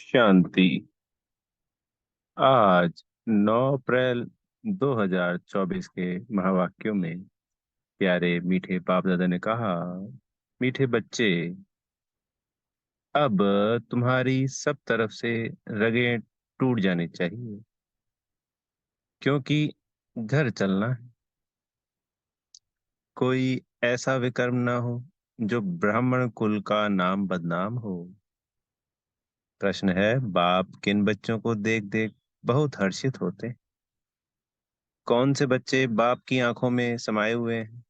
शांति। आज 9 अप्रैल 2024 के महावाक्यों में प्यारे मीठे बाप दादा ने कहा, मीठे बच्चे, अब तुम्हारी सब तरफ से रगें टूट जानी चाहिए, क्योंकि घर चलना है। कोई ऐसा विकर्म ना हो जो ब्राह्मण कुल का नाम बदनाम हो। प्रश्न है, बाप किन बच्चों को देख देख बहुत हर्षित होते हैं? कौन से बच्चे बाप की आंखों में समाये हुए हैं?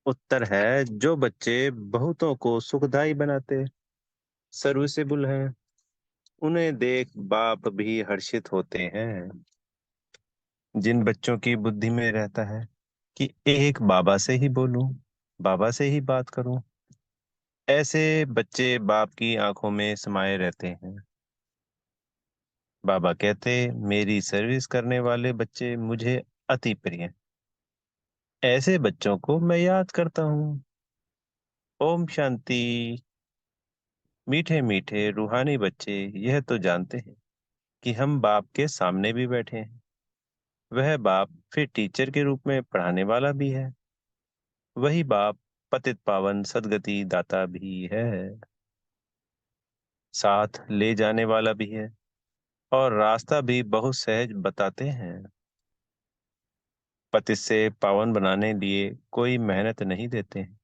उत्तर है, जो बच्चे बहुतों को सुखदाई बनाते, सर्विसेबल हैं, उन्हें देख बाप भी हर्षित होते हैं। जिन बच्चों की बुद्धि में रहता है कि एक बाबा से ही बोलूं, बाबा से ही बात करूं, ऐसे बच्चे बाप की आंखों में समाये रहते हैं। बाबा कहते, मेरी सर्विस करने वाले बच्चे मुझे अति प्रिय हैं। ऐसे बच्चों को मैं याद करता हूँ। ओम शांति। मीठे मीठे रूहानी बच्चे यह तो जानते हैं कि हम बाप के सामने भी बैठे हैं। वह बाप फिर टीचर के रूप में पढ़ाने वाला भी है। वही बाप पतित पावन सदगति दाता भी है, साथ ले जाने वाला भी है, और रास्ता भी बहुत सहज बताते हैं। पतित से पावन बनाने लिए कोई मेहनत नहीं देते हैं।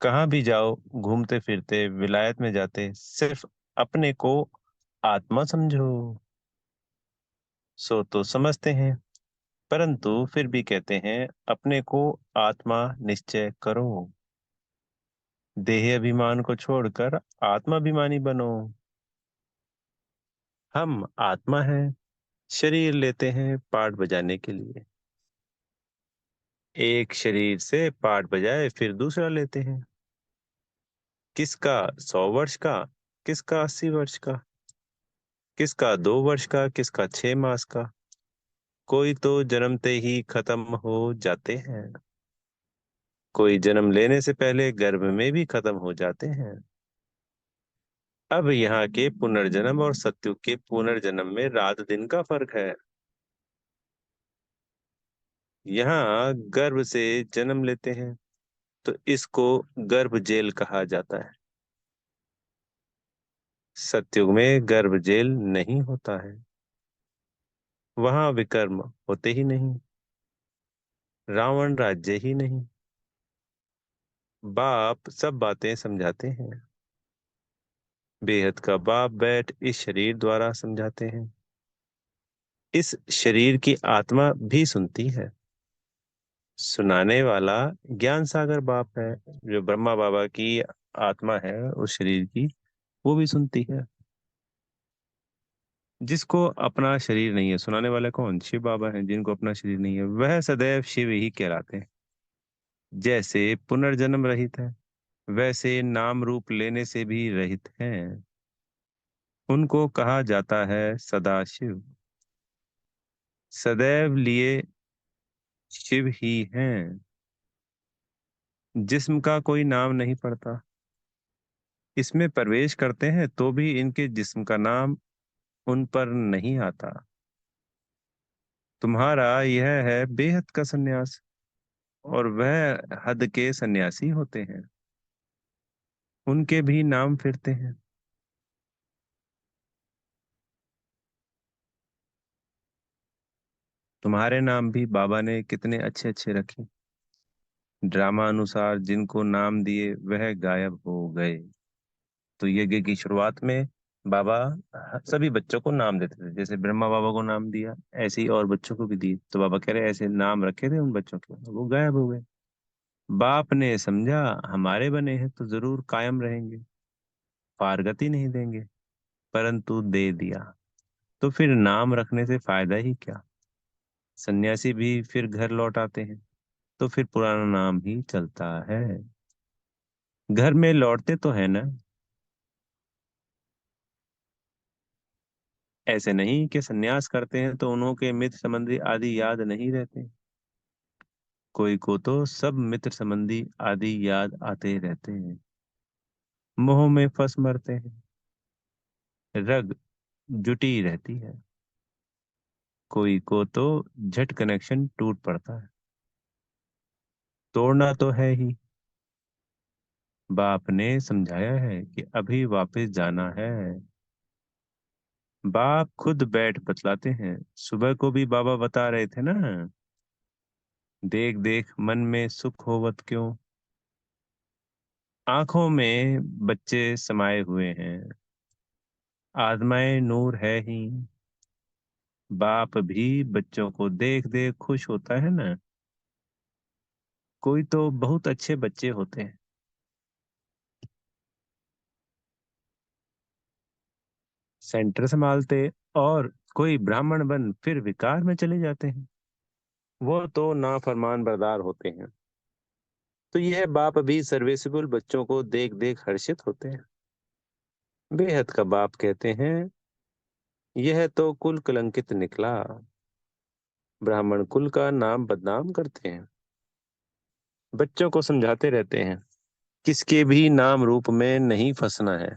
कहाँ भी जाओ, घूमते फिरते विलायत में जाते, सिर्फ अपने को आत्मा समझो। सो तो समझते हैं, परंतु फिर भी कहते हैं, अपने को आत्मा निश्चय करो। देह अभिमान को छोड़कर आत्माभिमानी बनो। हम आत्मा हैं, शरीर लेते हैं पाठ बजाने के लिए। एक शरीर से पाठ बजाए फिर दूसरा लेते हैं। किसका 100 वर्ष का, किसका 80 वर्ष का, किसका 2 वर्ष का, किसका 6 मास का। कोई तो जन्मते ही खत्म हो जाते हैं, कोई जन्म लेने से पहले गर्भ में भी खत्म हो जाते हैं। अब यहाँ के पुनर्जन्म और सत्युग के पुनर्जन्म में रात दिन का फर्क है। यहाँ गर्भ से जन्म लेते हैं तो इसको गर्भ जेल कहा जाता है। सत्युग में गर्भ जेल नहीं होता है, वहां विकर्म होते ही नहीं, रावण राज्य ही नहीं। बाप सब बातें समझाते हैं। बेहद का बाप बैठ इस शरीर द्वारा समझाते हैं। इस शरीर की आत्मा भी सुनती है। सुनाने वाला ज्ञान सागर बाप है। जो ब्रह्मा बाबा की आत्मा है उस शरीर की, वो भी सुनती है। जिसको अपना शरीर नहीं है, सुनाने वाले कौन? शिव बाबा हैं। जिनको अपना शरीर नहीं है वह सदैव शिव ही कहलाते हैं। जैसे पुनर्जन्म रहित है, वैसे नाम रूप लेने से भी रहित हैं। उनको कहा जाता है सदाशिव। सदैव लिए शिव ही हैं। जिस्म का कोई नाम नहीं पड़ता। इसमें प्रवेश करते हैं तो भी इनके जिस्म का नाम उन पर नहीं आता। तुम्हारा यह है बेहद का सन्यास, और वह हद के सन्यासी होते हैं, उनके भी नाम फिरते हैं। तुम्हारे नाम भी बाबा ने कितने अच्छे अच्छे रखे। ड्रामा अनुसार जिनको नाम दिए वह गायब हो गए। तो यज्ञ की शुरुआत में बाबा सभी बच्चों को नाम देते थे। जैसे ब्रह्मा बाबा को नाम दिया, ऐसे ही और बच्चों को भी दिए। तो बाबा कह रहे ऐसे नाम रखे थे उन बच्चों के, वो गायब हो गए। बाप ने समझा हमारे बने हैं तो जरूर कायम रहेंगे, पारगति नहीं देंगे, परंतु दे दिया। तो फिर नाम रखने से फायदा ही क्या? सन्यासी भी फिर घर लौट आते हैं, तो फिर पुराना नाम ही चलता है। घर में लौटते तो है ना। ऐसे नहीं कि सन्यास करते हैं तो उन्हों के मित्र संबंधी आदि याद नहीं रहते। कोई को तो सब मित्र संबंधी आदि याद आते रहते हैं। मोह में फंस मरते हैं। रग जुटी रहती है, कोई को तो झट कनेक्शन टूट पड़ता है। तोड़ना तो है ही। बाप ने समझाया है कि अभी वापस जाना है। बाप खुद बैठ बतलाते हैं। सुबह को भी बाबा बता रहे थे ना, देख देख मन में सुख होवत क्यों। आंखों में बच्चे समाये हुए हैं, आत्माएं नूर है ही। बाप भी बच्चों को देख देख खुश होता है ना। कोई तो बहुत अच्छे बच्चे होते हैं, सेंटर संभालते, और कोई ब्राह्मण बन फिर विकार में चले जाते हैं। वो तो नाफरमान बरदार होते हैं। तो यह बाप भी सर्विसेबल बच्चों को देख देख हर्षित होते हैं। बेहद का बाप कहते हैं, यह तो कुल कलंकित निकला। ब्राह्मण कुल का नाम बदनाम करते हैं। बच्चों को समझाते रहते हैं, किसके भी नाम रूप में नहीं फंसना है।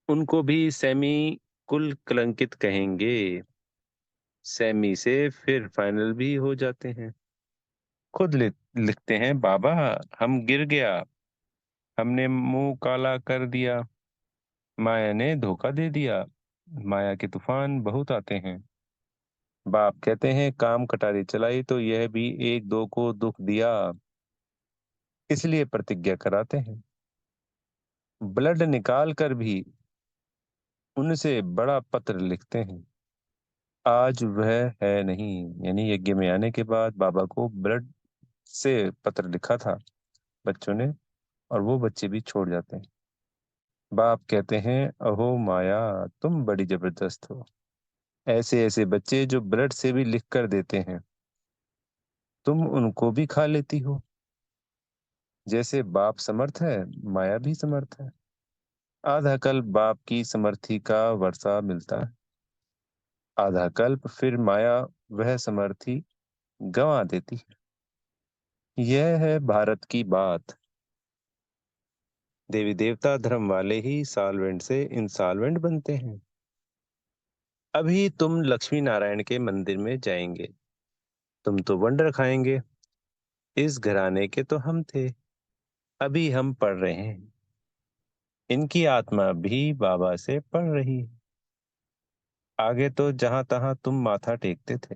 उनको भी सैमी कुल कलंकित कहेंगे। सैमी से फिर फाइनल भी हो जाते हैं। खुद लिखते हैं, बाबा हम गिर गया, हमने मुंह काला कर दिया, माया ने धोखा दे दिया। माया के तूफान बहुत आते हैं। बाप कहते हैं, काम कटारी चलाई तो यह भी एक दो को दुख दिया, इसलिए प्रतिज्ञा कराते हैं। ब्लड निकाल कर भी उनसे बड़ा पत्र लिखते हैं। आज वह है नहीं, यानी यज्ञ में आने के बाद बाबा को ब्लड से पत्र लिखा था बच्चों ने, और वो बच्चे भी छोड़ जाते हैं। बाप कहते हैं, अहो माया, तुम बड़ी जबरदस्त हो। ऐसे ऐसे बच्चे जो ब्लड से भी लिख कर देते हैं, तुम उनको भी खा लेती हो। जैसे बाप समर्थ है, माया भी समर्थ है। आधा कल्प बाप की समर्थी का वर्षा मिलता है, आधा कल्प फिर माया वह समर्थी गंवा देती है। यह है भारत की बात। देवी देवता धर्म वाले ही सॉल्वेंट से इंसॉल्वेंट बनते हैं। अभी तुम लक्ष्मी नारायण के मंदिर में जाएंगे, तुम तो वंडर खाएंगे। इस घराने के तो हम थे, अभी हम पढ़ रहे हैं। इनकी आत्मा भी बाबा से पढ़ रही है। आगे तो जहां तहां तुम माथा टेकते थे,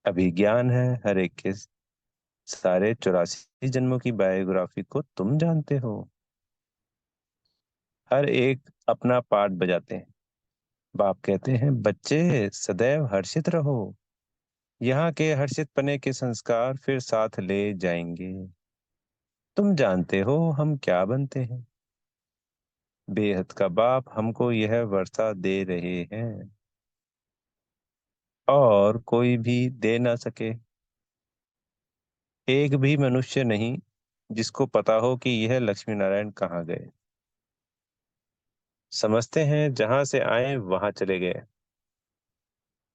अभी ज्ञान है हर एक के। सारे 84 जन्मों की बायोग्राफी को तुम जानते हो। हर एक अपना पार्ट बजाते हैं। बाप कहते हैं, बच्चे सदैव हर्षित रहो। यहाँ के हर्षित पने के संस्कार फिर साथ ले जाएंगे। तुम जानते हो हम क्या बनते हैं। बेहद का बाप हमको यह वर्षा दे रहे हैं, और कोई भी दे ना सके। एक भी मनुष्य नहीं जिसको पता हो कि यह लक्ष्मी नारायण कहाँ गए। समझते हैं जहां से आए वहां चले गए।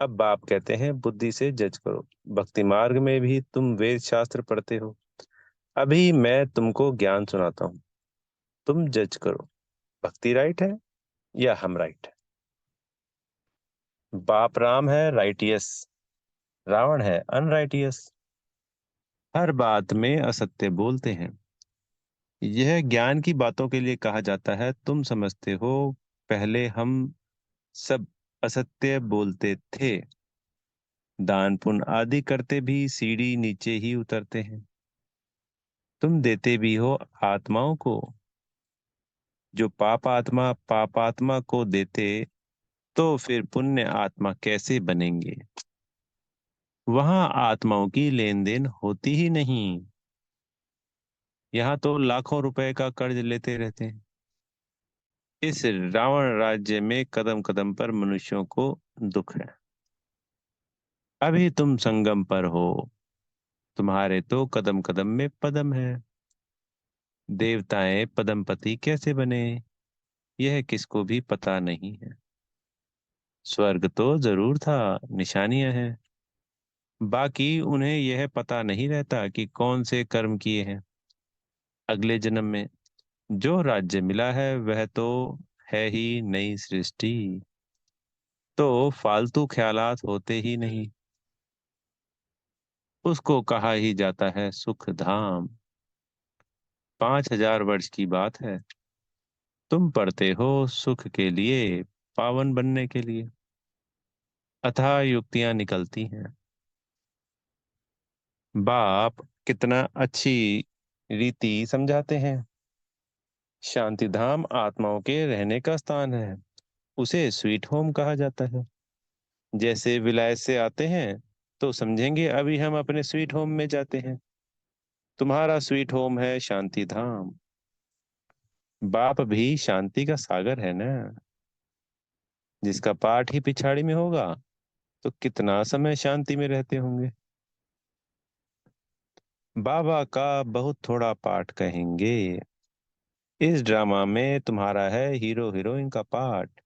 अब बाप कहते हैं, बुद्धि से जज करो। भक्ति मार्ग में भी तुम वेद शास्त्र पढ़ते हो। अभी मैं तुमको ज्ञान सुनाता हूँ, तुम जज करो, भक्ति राइट है या हम राइट है। बाप राम है राइटियस, रावण है अनराइटियस। हर बात में असत्य बोलते हैं। यह ज्ञान की बातों के लिए कहा जाता है। तुम समझते हो पहले हम सब असत्य बोलते थे। दान पुण्य आदि करते भी सीढ़ी नीचे ही उतरते हैं। तुम देते भी हो आत्माओं को। जो पाप आत्मा को देते, तो फिर पुण्य आत्मा कैसे बनेंगे। वहां आत्माओं की लेन देन होती ही नहीं। यहाँ तो लाखों रुपए का कर्ज लेते रहते हैं। इस रावण राज्य में कदम कदम पर मनुष्यों को दुख है। अभी तुम संगम पर हो, तुम्हारे तो कदम कदम में पदम है। देवताएं पदमपति कैसे बने, यह किसको भी पता नहीं है। स्वर्ग तो जरूर था, निशानियां हैं। बाकी उन्हें यह पता नहीं रहता कि कौन से कर्म किए हैं। अगले जन्म में जो राज्य मिला है वह तो है ही नई सृष्टि, तो फालतू ख्यालात होते ही नहीं, उसको कहा ही जाता है सुख धाम। 5,000 वर्ष की बात है, तुम पढ़ते हो सुख के लिए, पावन बनने के लिए। अथाह युक्तियां निकलती हैं। बाप कितना अच्छी रीति समझाते हैं। शांति धाम आत्माओं के रहने का स्थान है, उसे स्वीट होम कहा जाता है। जैसे विलायत से आते हैं तो समझेंगे अभी हम अपने स्वीट होम में जाते हैं। तुम्हारा स्वीट होम है शांति धाम। बाप भी शांति का सागर है ना। जिसका पाठ ही पिछाड़ी में होगा तो कितना समय शांति में रहते होंगे। बाबा का बहुत थोड़ा पाठ कहेंगे। इस ड्रामा में तुम्हारा है हीरो हीरोइन का पार्ट।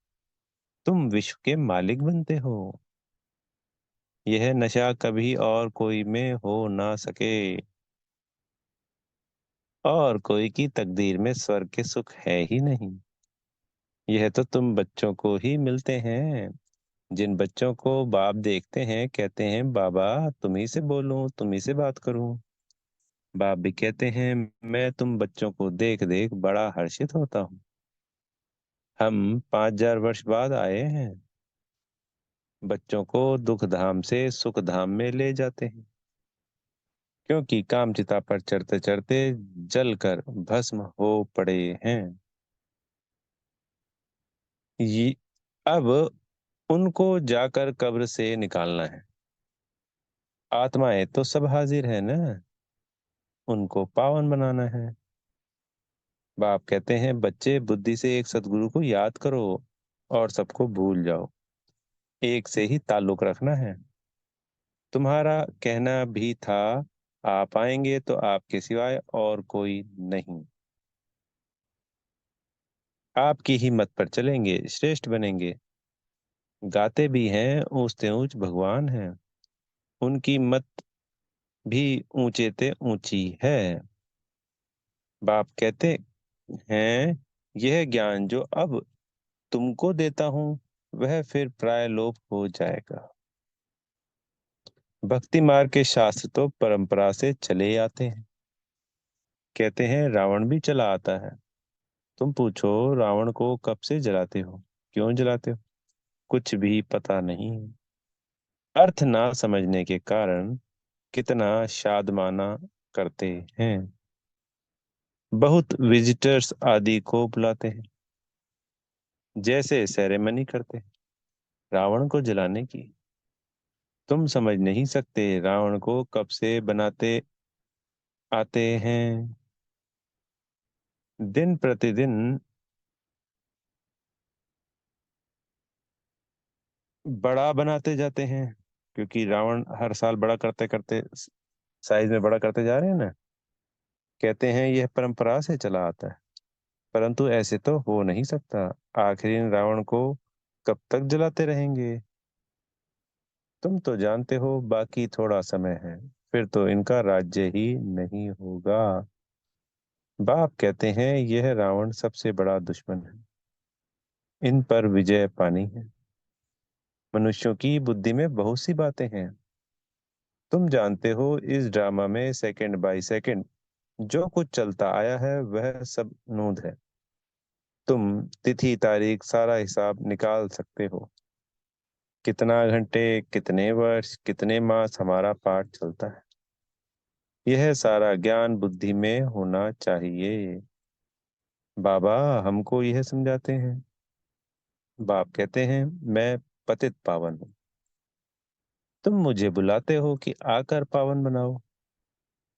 तुम विश्व के मालिक बनते हो। यह नशा कभी और कोई में हो ना सके, और कोई की तकदीर में स्वर्ग के सुख है ही नहीं। यह तो तुम बच्चों को ही मिलते हैं। जिन बच्चों को बाप देखते हैं कहते हैं बाबा तुम ही से बोलूं, तुम ही से बात करूं। बाप भी कहते हैं मैं तुम बच्चों को देख देख बड़ा हर्षित होता हूँ। हम 5,000 वर्ष बाद आए हैं। बच्चों को दुख धाम से सुख धाम में ले जाते हैं, क्योंकि कामचिता पर चढ़ते चढ़ते जल कर भस्म हो पड़े हैं। ये अब उनको जाकर कब्र से निकालना है। आत्माएं तो सब हाजिर है ना, उनको पावन बनाना है। बाप कहते हैं बच्चे बुद्धि से एक सदगुरु को याद करो और सबको भूल जाओ। एक से ही ताल्लुक रखना है। तुम्हारा कहना भी था आप आएंगे तो आपके सिवाय और कोई नहीं। आपकी ही मत पर चलेंगे, श्रेष्ठ बनेंगे। गाते भी हैं ऊंचते ऊंच भगवान हैं। उनकी मत भी ऊंचे ते ऊंची है। बाप कहते हैं यह ज्ञान जो अब तुमको देता हूं वह फिर प्राय लोप हो जाएगा। भक्ति मार्ग के शास्त्र तो परंपरा से चले आते हैं। कहते हैं रावण भी चला आता है। तुम पूछो रावण को कब से जलाते हो, क्यों जलाते हो? कुछ भी पता नहीं। अर्थ ना समझने के कारण कितना शादमाना करते हैं। बहुत विजिटर्स आदि को बुलाते हैं, जैसे सेरेमनी करते हैं रावण को जलाने की। तुम समझ नहीं सकते रावण को कब से बनाते आते हैं। दिन प्रतिदिन बड़ा बनाते जाते हैं, क्योंकि रावण हर साल बड़ा करते करते साइज में बड़ा करते जा रहे हैं ना। कहते हैं यह परंपरा से चला आता है, परंतु ऐसे तो हो नहीं सकता। आखिर इन रावण को कब तक जलाते रहेंगे? तुम तो जानते हो बाकी थोड़ा समय है, फिर तो इनका राज्य ही नहीं होगा। बाप कहते हैं यह रावण सबसे बड़ा दुश्मन है। इन पर विजय पानी है। मनुष्यों की बुद्धि में बहुत सी बातें हैं। तुम जानते हो इस ड्रामा में सेकंड बाय सेकंड जो कुछ चलता आया है वह सब नूद है। तुम तिथि तारीख सारा हिसाब निकाल सकते हो। कितना घंटे, कितने वर्ष, कितने मास हमारा पाठ चलता है। यह सारा ज्ञान बुद्धि में होना चाहिए। बाबा हमको यह समझाते हैं। बाप कहते हैं मैं पतित पावन हूँ। तुम मुझे बुलाते हो कि आकर पावन बनाओ।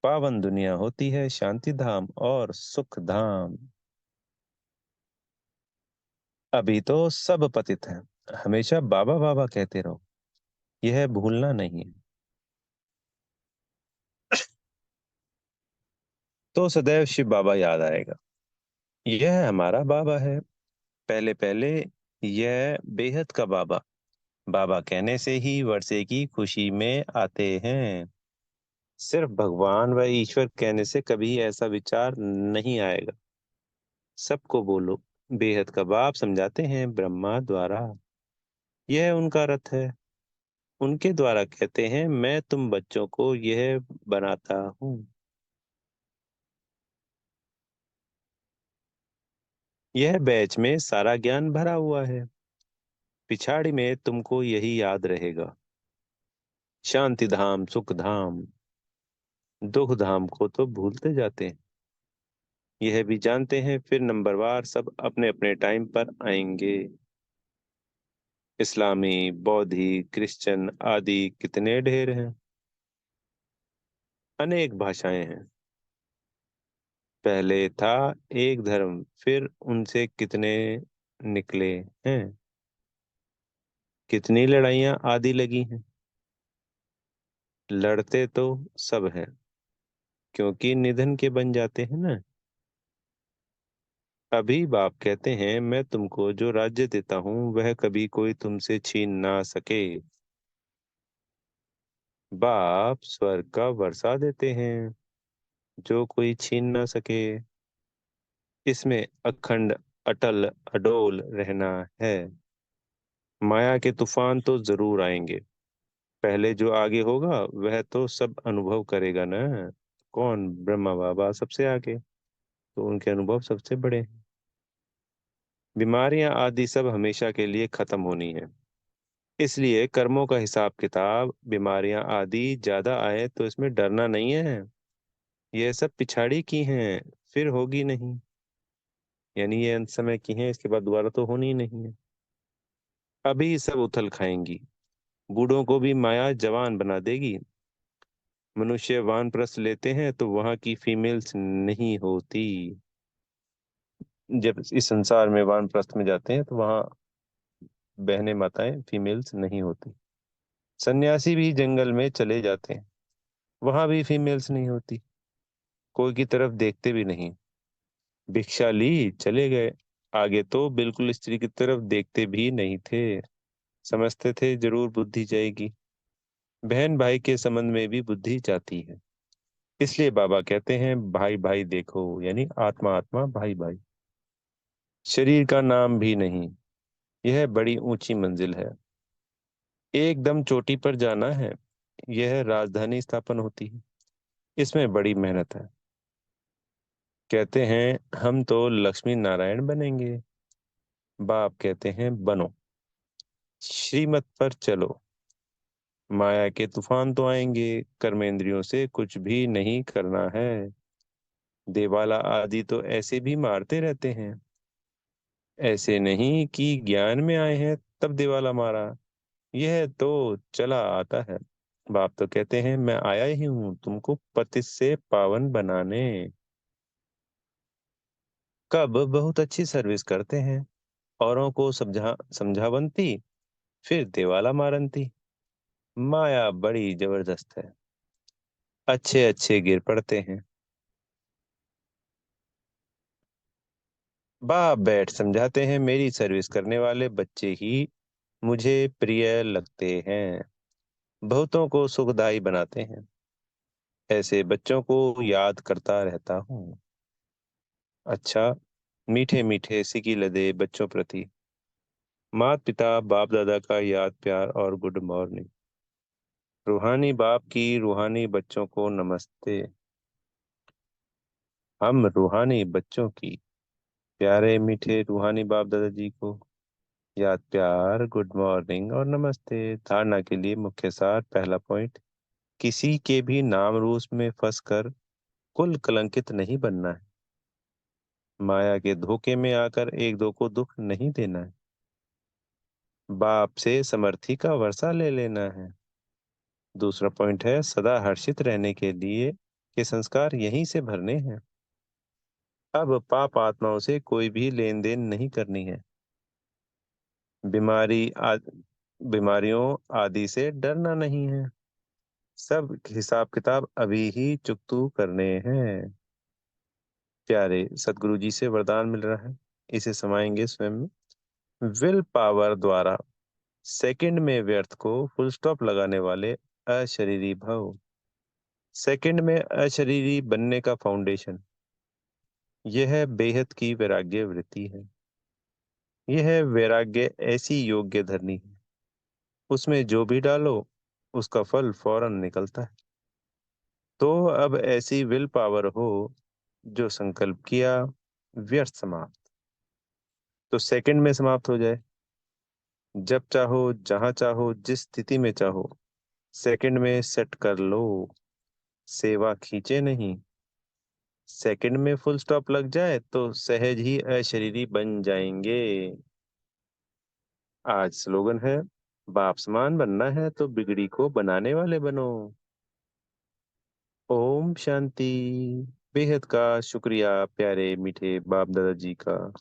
पावन दुनिया होती है शांति धाम और सुख धाम। अभी तो सब पतित हैं। हमेशा बाबा बाबा कहते रहो, यह भूलना नहीं है। तो सदैव शिव बाबा याद आएगा। यह हमारा बाबा है। पहले पहले यह बेहद का बाबा। बाबा कहने से ही वर्षे की खुशी में आते हैं। सिर्फ भगवान व ईश्वर कहने से कभी ऐसा विचार नहीं आएगा। सबको बोलो, बेहद का बाप समझाते हैं ब्रह्मा द्वारा। यह उनका रथ है। उनके द्वारा कहते हैं मैं तुम बच्चों को यह बनाता हूँ। यह बैच में सारा ज्ञान भरा हुआ है। पिछाड़ी में तुमको यही याद रहेगा। शांति धाम, सुख धाम, दुख धाम को तो भूलते जाते हैं। यह भी जानते हैं फिर नंबरवार सब अपने अपने टाइम पर आएंगे। इस्लामी, बौद्धि, क्रिश्चियन आदि कितने ढेर हैं। अनेक भाषाएं हैं। पहले था एक धर्म, फिर उनसे कितने निकले हैं। कितनी लड़ाइयां आदि लगी हैं। लड़ते तो सब हैं, क्योंकि निधन के बन जाते हैं ना। अभी बाप कहते हैं मैं तुमको जो राज्य देता हूँ वह कभी कोई तुमसे छीन ना सके। बाप स्वर्ग का वर्षा देते हैं, जो कोई छीन ना सके। इसमें अखंड, अटल, अडोल रहना है। माया के तूफान तो जरूर आएंगे। पहले जो आगे होगा वह तो सब अनुभव करेगा ना। कौन? ब्रह्मा बाबा सबसे आगे, तो उनके अनुभव सबसे बड़े हैं। बीमारियां आदि सब हमेशा के लिए खत्म होनी है। इसलिए कर्मों का हिसाब किताब, बीमारियां आदि ज्यादा आए तो इसमें डरना नहीं है। ये सब पिछाड़ी की हैं, फिर होगी नहीं। यानी ये अंत समय की हैं, इसके बाद दोबारा तो होनी ही नहीं है। अभी सब उथल खाएंगी। बूढ़ों को भी माया जवान बना देगी। मनुष्य वानप्रस्थ लेते हैं तो वहां की फीमेल्स नहीं होती। जब इस संसार में वानप्रस्थ में जाते हैं तो वहां बहने माताएं फीमेल्स नहीं होती। सन्यासी भी जंगल में चले जाते हैं, वहां भी फीमेल्स नहीं होती। कोई की तरफ देखते भी नहीं। भिक्षा ली चले गए। आगे तो बिल्कुल स्त्री की तरफ देखते भी नहीं थे। समझते थे जरूर बुद्धि जाएगी। बहन भाई के संबंध में भी बुद्धि जाती है। इसलिए बाबा कहते हैं भाई भाई देखो, यानी आत्मा आत्मा, भाई भाई। शरीर का नाम भी नहीं। यह बड़ी ऊंची मंजिल है। एकदम चोटी पर जाना है। यह राजधानी स्थापन होती है। इसमें बड़ी मेहनत है। कहते हैं हम तो लक्ष्मी नारायण बनेंगे। बाप कहते हैं बनो, श्रीमत पर चलो। माया के तूफान तो आएंगे, कर्मेंद्रियों से कुछ भी नहीं करना है। देवाला आदि तो ऐसे भी मारते रहते हैं। ऐसे नहीं कि ज्ञान में आए हैं तब देवाला मारा। यह तो चला आता है। बाप तो कहते हैं मैं आया ही हूं तुमको पतित से पावन बनाने। कब बहुत अच्छी सर्विस करते हैं, औरों को समझावंती, फिर देवाला मारंती। माया बड़ी जबरदस्त है। अच्छे अच्छे गिर पड़ते हैं। बाप बैठ समझाते हैं मेरी सर्विस करने वाले बच्चे ही मुझे प्रिय लगते हैं। बहुतों को सुखदाई बनाते हैं। ऐसे बच्चों को याद करता रहता हूँ। अच्छा, मीठे मीठे सिकी लदे बच्चों प्रति माता पिता बाप दादा का याद प्यार और गुड मॉर्निंग। रूहानी बाप की रूहानी बच्चों को नमस्ते। हम रूहानी बच्चों की प्यारे मीठे रूहानी बाप दादाजी को याद प्यार, गुड मॉर्निंग और नमस्ते। धारणा के लिए मुख्य सार। पहला पॉइंट, किसी के भी नाम रूस में फंसकर कुल कलंकित नहीं बनना है। माया के धोखे में आकर एक दो को दुख नहीं देना है। बाप से समर्थी का वर्षा ले लेना है। दूसरा पॉइंट है सदा हर्षित रहने के लिए के संस्कार यहीं से भरने हैं। अब पाप आत्माओं से कोई भी लेन देन नहीं करनी है। बीमारी बीमारियों आदि से डरना नहीं है। सब हिसाब किताब अभी ही चुकतू करने हैं। प्यारे सदगुरु जी से वरदान मिल रहा है, इसे समाएंगे स्वयं में। विल पावर द्वारा सेकंड में व्यर्थ को फुल स्टॉप लगाने वाले अशरीरी भव। सेकंड में अशरीरी बनने का फाउंडेशन। यह बेहद की वैराग्य वृत्ति है। यह वैराग्य ऐसी योग्य धरनी है, उसमें जो भी डालो उसका फल फौरन निकलता है। तो अब ऐसी विल पावर हो जो संकल्प किया व्यर्थ समाप्त। तो सेकंड में समाप्त हो जाए। जब चाहो, जहां चाहो, जिस स्थिति में चाहो, सेकंड में सेट कर लो। सेवा खींचे नहीं। सेकंड में फुल स्टॉप लग जाए तो सहज ही अशरीरी बन जाएंगे। आज स्लोगन है, बाप समान बनना है तो बिगड़ी को बनाने वाले बनो। ओम शांति। बेहद का शुक्रिया प्यारे मीठे बाप दादाजी का।